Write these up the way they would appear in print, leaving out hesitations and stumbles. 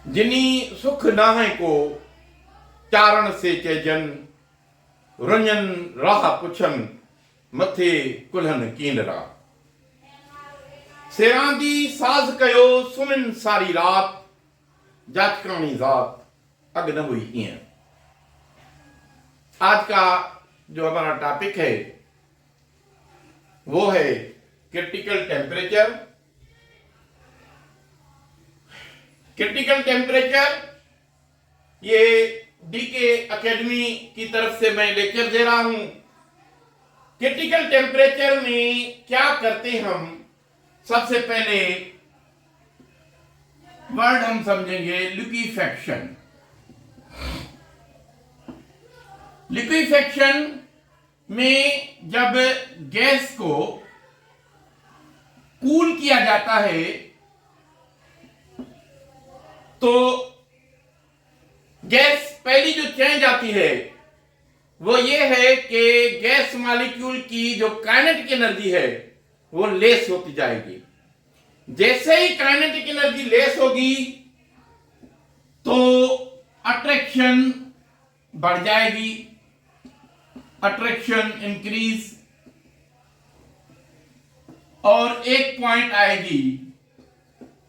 जिनी सुख नाहे को चारण से चेजन रुंजन राह पुछन मथे कुल्हन कींदरा। सेरांदी साज कयो सुमिन सारी रात जाचकानी जात अग न हुई इं। आज का जो हमारा टॉपिक है वो है क्रिटिकल टेम्परेचर। क्रिटिकल टेम्परेचर ये डीके एकेडमी की तरफ से मैं लेक्चर दे रहा हूं। क्रिटिकल टेम्परेचर में क्या करते हम, सबसे पहले वर्ड हम समझेंगे लिक्विफेक्शन। लिक्विफेक्शन में जब गैस को कूल किया जाता है तो गैस पहली जो चेंज आती है वो ये है कि गैस मॉलिक्यूल की जो काइनेटिक एनर्जी है वो लेस होती जाएगी। जैसे ही काइनेटिक एनर्जी लेस होगी तो अट्रैक्शन बढ़ जाएगी, अट्रैक्शन इंक्रीज, और एक पॉइंट आएगी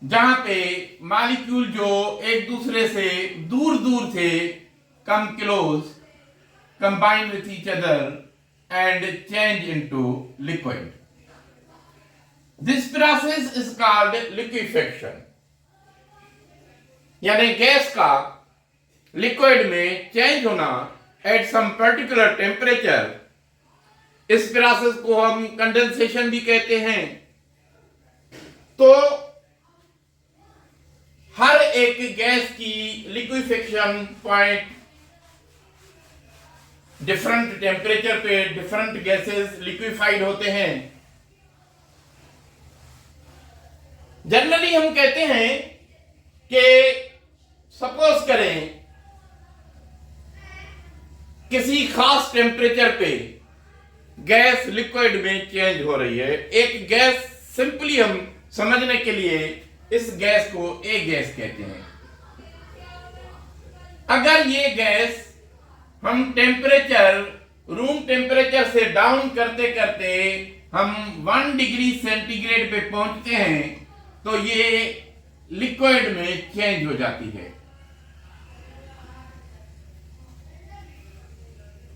जहां पे मॉलिक्यूल जो एक दूसरे से दूर दूर थे come close, combine with each other and change into liquid. This process is called liquefaction. यानी गैस का लिक्विड में चेंज होना एट सम पर्टिकुलर टेम्परेचर, इस प्रोसेस को हम कंडेंसेशन भी कहते हैं। तो हर एक गैस की लिक्विफेक्शन पॉइंट डिफरेंट टेम्परेचर पे डिफरेंट गैसेस लिक्विफाइड होते हैं। जनरली हम कहते हैं कि सपोज करें किसी खास टेम्परेचर पे गैस लिक्विड में चेंज हो रही है। एक गैस, सिंपली हम समझने के लिए इस गैस को ए गैस कहते हैं। अगर ये गैस हम टेम्परेचर, रूम टेम्परेचर से डाउन करते करते हम 1 डिग्री सेंटीग्रेड पे पहुंचते हैं तो ये लिक्विड में चेंज हो जाती है।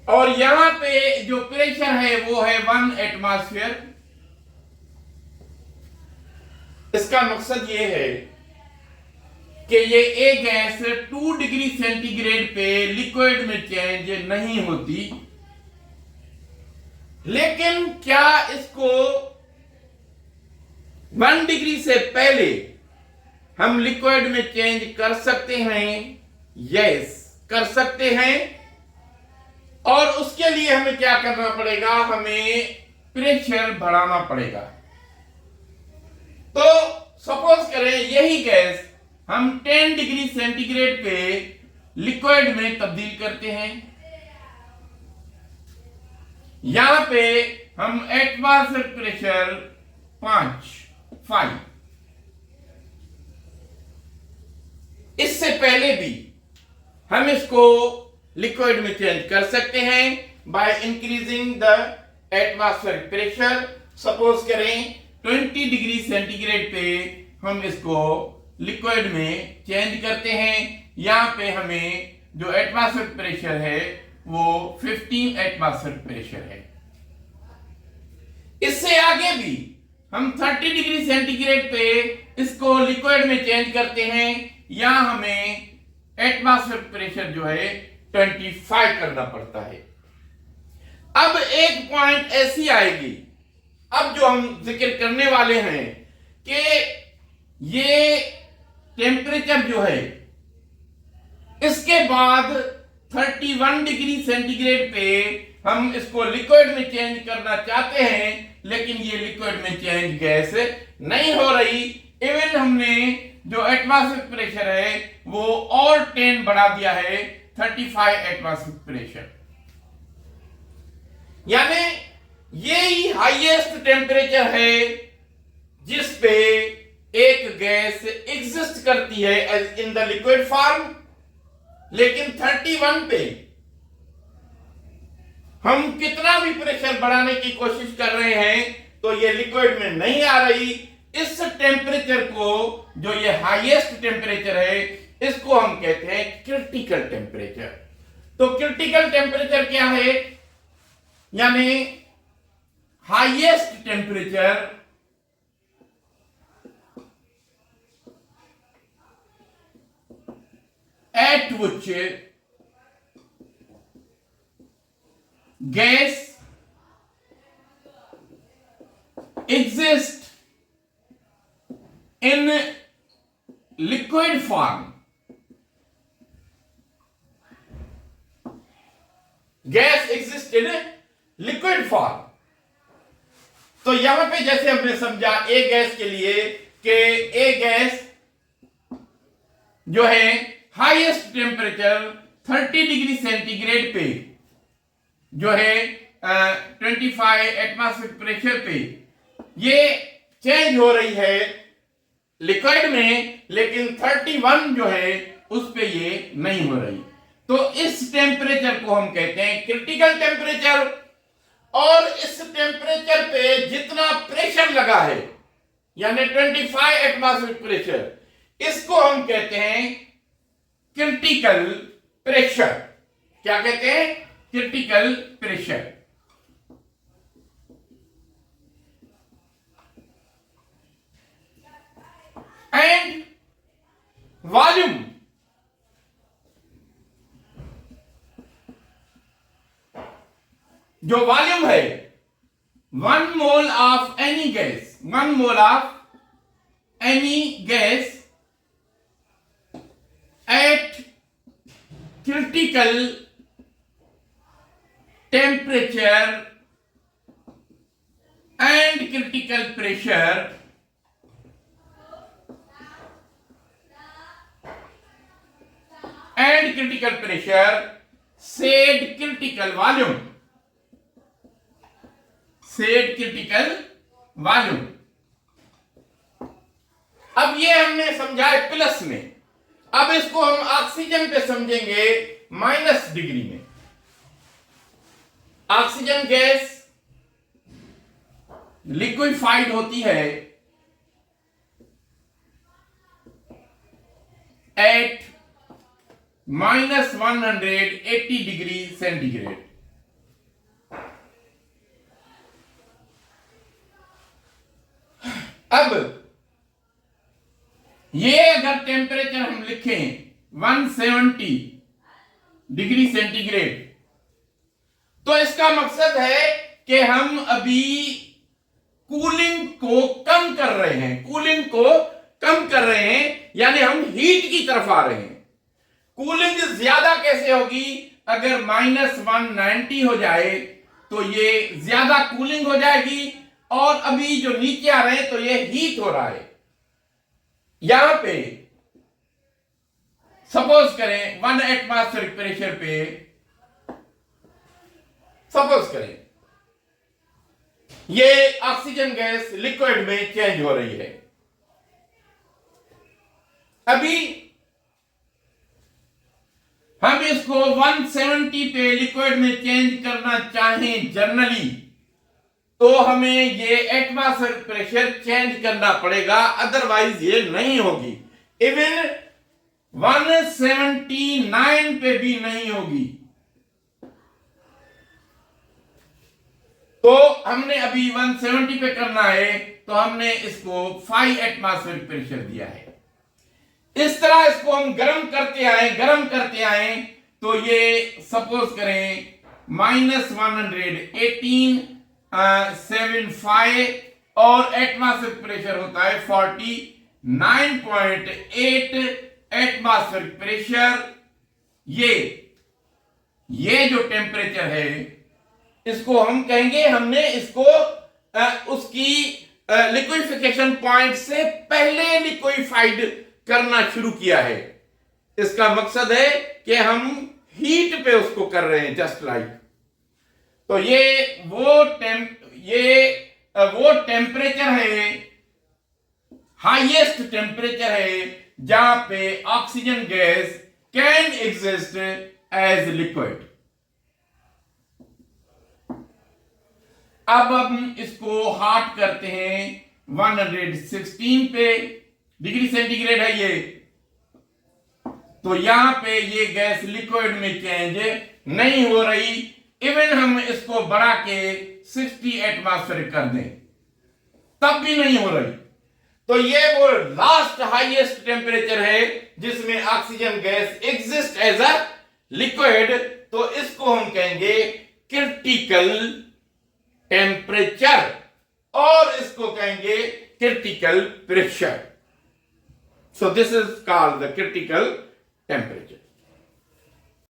और यहां पे जो प्रेशर है वो है 1 एटमॉस्फेयर। इसका मकसद ये है कि ये ए गैस 2 डिग्री सेंटीग्रेड पे लिक्विड में चेंज नहीं होती, लेकिन क्या इसको 1 डिग्री से पहले हम लिक्विड में चेंज कर सकते हैं? यस, कर सकते हैं। और उसके लिए हमें क्या करना पड़ेगा? हमें प्रेशर बढ़ाना पड़ेगा। तो सपोज करें यही गैस हम 10 डिग्री सेंटीग्रेड पे लिक्विड में तब्दील करते हैं। यहां पे हम एटमॉस्फेरिक प्रेशर 5। इससे पहले भी हम इसको लिक्विड में चेंज कर सकते हैं by increasing the atmospheric pressure. Suppose करें 20 डिग्री सेंटीग्रेड पे हम इसको लिक्विड में चेंज करते हैं। यहां पे हमें जो एटमॉस्फेरिक प्रेशर है वो 15 एटमॉस्फेरिक प्रेशर है। इससे आगे भी हम 30 डिग्री सेंटीग्रेड पे इसको लिक्विड में चेंज करते हैं। यहां हमें एटमॉस्फेरिक प्रेशर जो है 25 करना पड़ता है। अब एक पॉइंट ऐसी आएगी, अब जो हम जिक्र करने वाले हैं कि ये टेम्परेचर जो है इसके बाद 31 डिग्री सेंटीग्रेड पे हम इसको लिक्विड में चेंज करना चाहते हैं, लेकिन ये लिक्विड में चेंज गैस नहीं हो रही। इवन हमने जो एटमॉस्फेरिक प्रेशर है वो और 10 बढ़ा दिया है, 35 एटमॉस्फेरिक प्रेशर। यानी यही हाईएस्ट टेम्परेचर है जिस पे एक गैस एग्जिस्ट करती है as in the liquid form, लेकिन 31 पे हम कितना भी प्रेशर बढ़ाने की कोशिश कर रहे हैं तो ये लिक्विड में नहीं आ रही। इस टेम्परेचर को, जो ये हाईएस्ट टेम्परेचर है, इसको हम कहते हैं क्रिटिकल टेम्परेचर। तो क्रिटिकल टेम्परेचर क्या है? यानी highest temperature at which gas exists in liquid form। Gas exist in liquid form. तो यहां पे जैसे हमने समझा ए गैस के लिए कि ए गैस जो है हाईएस्ट टेम्परेचर 30 डिग्री सेंटीग्रेड पे, जो है 25 एटमॉस्फेरिक प्रेशर पे ये चेंज हो रही है लिक्विड में, लेकिन 31 जो है उस पे ये नहीं हो रही। तो इस टेम्परेचर को हम कहते हैं क्रिटिकल टेम्परेचर। और इस टेम्परेचर पे जितना प्रेशर लगा है, यानी 25 एटमॉस्फेरिक प्रेशर, इसको हम कहते हैं क्रिटिकल प्रेशर। क्या कहते हैं? Critical pressure. एंड वॉल्यूम, जो वॉल्यूम है, 1 mole of any gas, 1 mole of any gas at critical temperature and critical pressure said critical volume, said critical volume। अब ये हमने समझा है प्लस में। अब इसको हम ऑक्सीजन पे समझेंगे माइनस डिग्री में। ऑक्सीजन गैस लिक्विफाइड होती है एट -180 डिग्री सेंटीग्रेड। अब ये अगर टेम्परेचर हम लिखें 170 डिग्री सेंटीग्रेड, तो इसका मकसद है कि हम अभी कूलिंग को कम कर रहे हैं, कूलिंग को कम कर रहे हैं, यानी हम हीट की तरफ आ रहे हैं। कूलिंग ज्यादा कैसे होगी? अगर -190 हो जाए तो ये ज्यादा कूलिंग हो जाएगी, और अभी जो नीचे आ रहे हैं तो ये हीट हो रहा है। यहां पे सपोज करें 1 एटमॉस्फेरिक प्रेशर पे, सपोज करें ये ऑक्सीजन गैस लिक्विड में चेंज हो रही है। अभी हम इसको 170 पे लिक्विड में चेंज करना चाहें जनरली, तो हमें ये एटमॉस्फेरिक प्रेशर चेंज करना पड़ेगा, अदरवाइज ये नहीं होगी। इवन 179 पे भी नहीं होगी। तो हमने अभी 170 पे करना है, तो हमने इसको 5 एटमॉस्फेरिक प्रेशर दिया है। इस तरह इसको हम गर्म करते आए, तो ये सपोज करें -118.75 और एटमॉस्फेरिक प्रेशर होता है 49.8 एटमॉस्फेरिक प्रेशर। ये जो टेम्परेचर है, इसको हम कहेंगे, हमने इसको उसकी लिक्विफिकेशन पॉइंट से पहले लिक्विफाइड करना शुरू किया है। इसका मकसद है कि हम हीट पे उसको कर रहे हैं, जस्ट लाइक। तो ये वो टेम्परेचर है हाईएस्ट टेम्परेचर है जहां पे oxygen gas can exist as liquid. अब हम इसको हॉट करते हैं 116 पे डिग्री सेंटीग्रेड है ये, तो यहां पे ये गैस लिक्विड में चेंज नहीं हो रही। इवन हम इसको बढ़ा के 60 एटमॉस्फेरिक कर दें तब भी नहीं हो रही। तो ये वो लास्ट हाईएस्ट टेम्परेचर है जिसमें oxygen gas exist as a liquid, तो इसको हम कहेंगे क्रिटिकल टेम्परेचर और इसको कहेंगे critical pressure. So this is called the critical temperature.